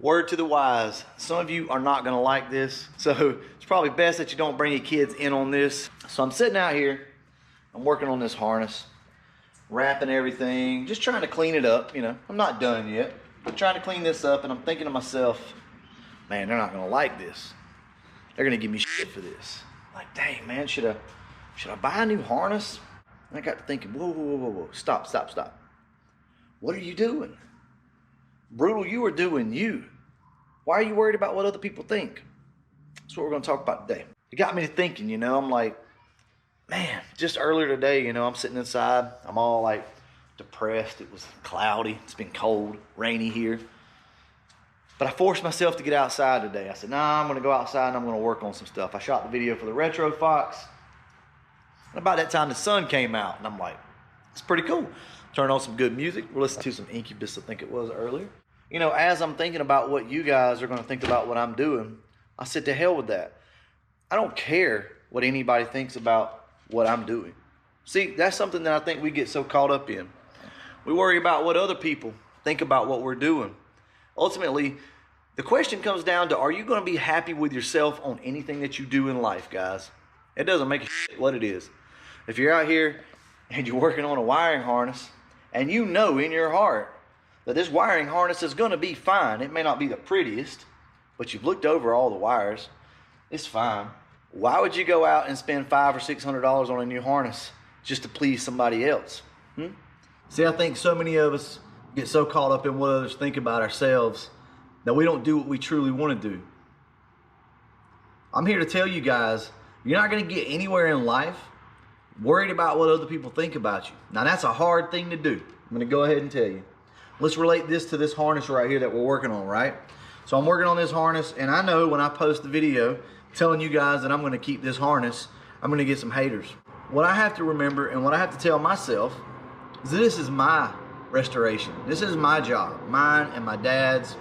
Word to the wise. Some of you are not gonna like this, so it's probably best that you don't bring your kids in on this. So I'm sitting out here, I'm working on this harness, wrapping everything, just trying to clean it up, you know. I'm not done yet. I'm trying to clean this up and I'm thinking to myself, man, they're not gonna like this. They're gonna give me shit for this. Like, dang man, should I buy a new harness? And I got to thinking, whoa, stop. What are you doing? Brutal, you are doing you. Why are you worried about what other people think? That's what we're going to talk about today. It got me to thinking, you know, I'm like, man, just earlier today, you know, I'm sitting inside. I'm all like depressed. It was cloudy. It's been cold, rainy here. But I forced myself to get outside today. I said, nah, I'm going to go outside and I'm going to work on some stuff. I shot the video for the Retro Fox. And about that time, the sun came out. And I'm like, it's pretty cool. Turn on some good music. We'll listen to some Incubus, I think it was earlier. You know, as I'm thinking about what you guys are going to think about what I'm doing, I said, to hell with that. I don't care what anybody thinks about what I'm doing. See, that's something that I think we get so caught up in. We worry about what other people think about what we're doing. Ultimately, the question comes down to, are you going to be happy with yourself on anything that you do in life, guys? It doesn't make a shit what it is. If you're out here and you're working on a wiring harness and you know in your heart that this wiring harness is going to be fine. It may not be the prettiest, but you've looked over all the wires. It's fine. Why would you go out and spend $500 or $600 on a new harness just to please somebody else? See, I think so many of us get so caught up in what others think about ourselves that we don't do what we truly want to do. I'm here to tell you guys, you're not going to get anywhere in life worried about what other people think about you. Now, that's a hard thing to do. I'm going to go ahead and tell you. Let's relate this to this harness right here that we're working on, right? So I'm working on this harness, and I know when I post the video telling you guys that I'm going to keep this harness, I'm going to get some haters. What I have to remember and what I have to tell myself is that this is my restoration. This is my job, mine and my dad's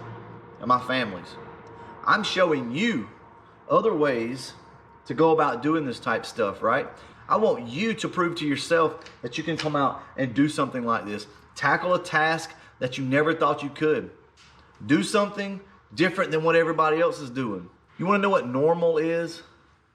and my family's. I'm showing you other ways to go about doing this type stuff, right? I want you to prove to yourself that you can come out and do something like this. Tackle a task that you never thought you could. Do something different than what everybody else is doing. You want to know what normal is?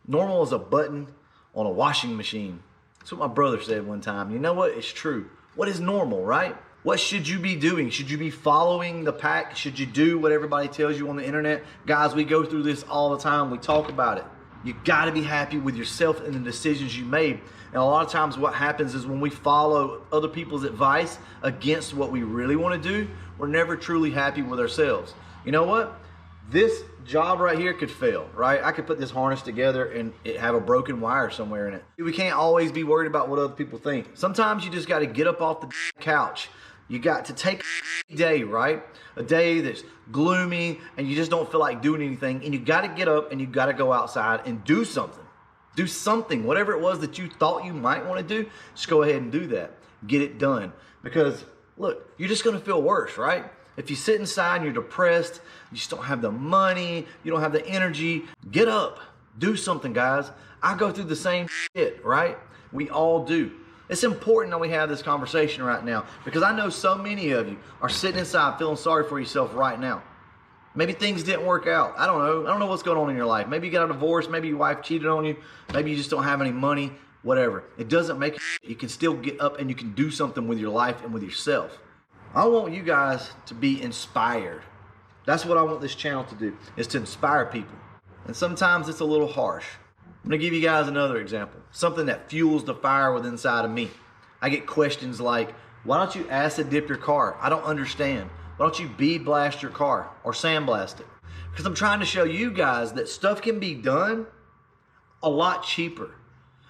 Normal is a button on a washing machine. That's what my brother said one time. You know what? It's true. What is normal, right? What should you be doing? Should you be following the pack? Should you do what everybody tells you on the internet? Guys, we go through this all the time. We talk about it. You got to be happy with yourself and the decisions you made. And a lot of times what happens is when we follow other people's advice against what we really want to do, we're never truly happy with ourselves. You know what? This job right here could fail, right? I could put this harness together and it have a broken wire somewhere in it. We can't always be worried about what other people think. Sometimes you just got to get up off the couch. You got to take a day, right? A day that's gloomy and you just don't feel like doing anything, and you got to get up and you got to go outside and do something. Do something, whatever it was that you thought you might want to do, just go ahead and do that. Get it done. Because look, you're just going to feel worse, right? If you sit inside and you're depressed, you just don't have the money, you don't have the energy, get up, do something, guys. I go through the same shit, right? We all do. It's important that we have this conversation right now because I know so many of you are sitting inside feeling sorry for yourself right now. Maybe things didn't work out. I don't know. I don't know what's going on in your life. Maybe you got a divorce. Maybe your wife cheated on you. Maybe you just don't have any money, whatever. It doesn't make it. You can still get up and you can do something with your life and with yourself. I want you guys to be inspired. That's what I want this channel to do, is to inspire people. And sometimes it's a little harsh. I'm going to give you guys another example. Something that fuels the fire within inside of me. I get questions like, why don't you acid dip your car? I don't understand. Why don't you bead blast your car or sandblast it? Because I'm trying to show you guys that stuff can be done a lot cheaper.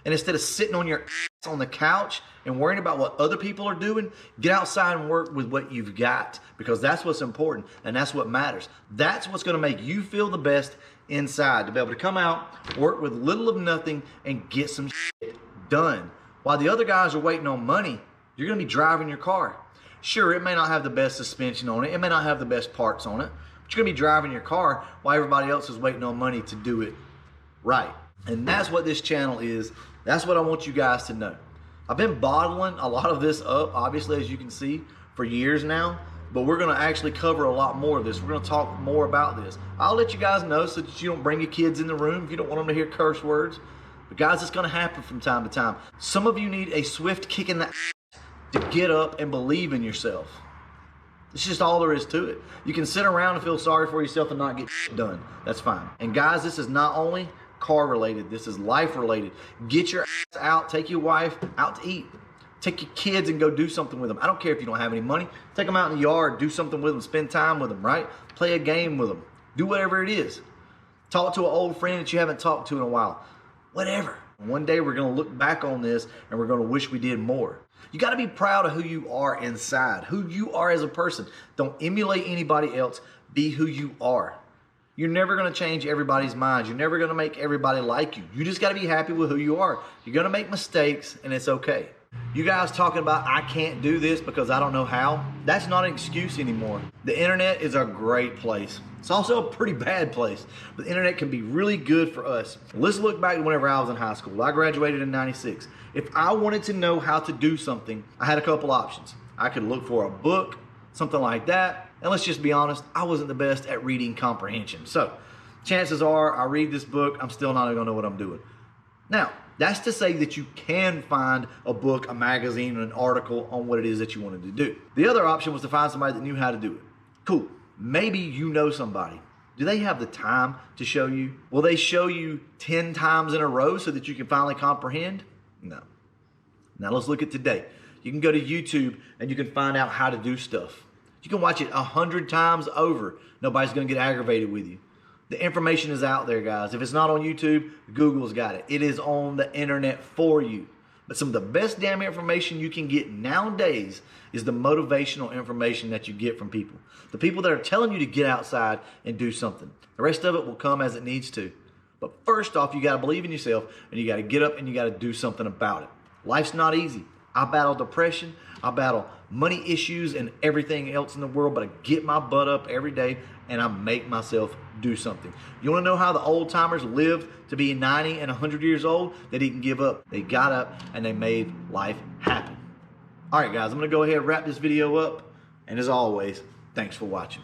And instead of sitting on your ass on the couch and worrying about what other people are doing, get outside and work with what you've got, because that's what's important and that's what matters. That's what's going to make you feel the best inside, to be able to come out, work with little of nothing and get some shit done. While the other guys are waiting on money, you're going to be driving your car. Sure, it may not have the best suspension on it. It may not have the best parts on it. But you're going to be driving your car while everybody else is waiting on money to do it right. And that's what this channel is. That's what I want you guys to know. I've been bottling a lot of this up, obviously, as you can see, for years now. but we're going to actually cover a lot more of this. We're going to talk more about this. I'll let you guys know so that you don't bring your kids in the room if you don't want them to hear curse words. But guys, it's going to happen from time to time. Some of you need a swift kick in the ass to get up and believe in yourself. It's just all there is to it. You can sit around and feel sorry for yourself and not get done. That's fine. And guys, this is not only car related, this is life related. Get your ass out, take your wife out to eat. Take your kids and go do something with them. I don't care if you don't have any money. Take them out in the yard, do something with them, spend time with them, right? Play a game with them. Do whatever it is. Talk to an old friend that you haven't talked to in a while. Whatever. One day we're going to look back on this and we're going to wish we did more. You got to be proud of who you are inside, who you are as a person. Don't emulate anybody else. Be who you are. You're never going to change everybody's minds. You're never going to make everybody like you. You just got to be happy with who you are. You're going to make mistakes and it's okay. You guys talking about, I can't do this because I don't know how, that's not an excuse anymore. The internet is a great place. It's also a pretty bad place. But the internet can be really good for us. Let's look back to whenever I was in high school. I graduated in '96. If I wanted to know how to do something, I had a couple options. I could look for a book, something like that. And let's just be honest, I wasn't the best at reading comprehension. So chances are I read this book, I'm still not gonna know what I'm doing. Now, that's to say that you can find a book, a magazine, an article on what it is that you wanted to do. The other option was to find somebody that knew how to do it. Cool. Maybe you know somebody. Do they have the time to show you? Will they show you 10 times in a row so that you can finally comprehend? No. Now let's look at today. You can go to YouTube and you can find out how to do stuff. You can watch it 100 times over. Nobody's going to get aggravated with you. The information is out there, guys. If it's not on YouTube, Google's got it. It is on the internet for you. But some of the best damn information you can get nowadays is the motivational information that you get from people. The people that are telling you to get outside and do something. The rest of it will come as it needs to. But first off, you got to believe in yourself and you got to get up and you got to do something about it. Life's not easy. I battle depression. I battle money issues and everything else in the world, but I get my butt up every day and I make myself do something. You want to know how the old timers lived to be 90 and 100 years old? They didn't give up. They got up and they made life happen. All right, guys, I'm going to go ahead and wrap this video up. And as always, thanks for watching.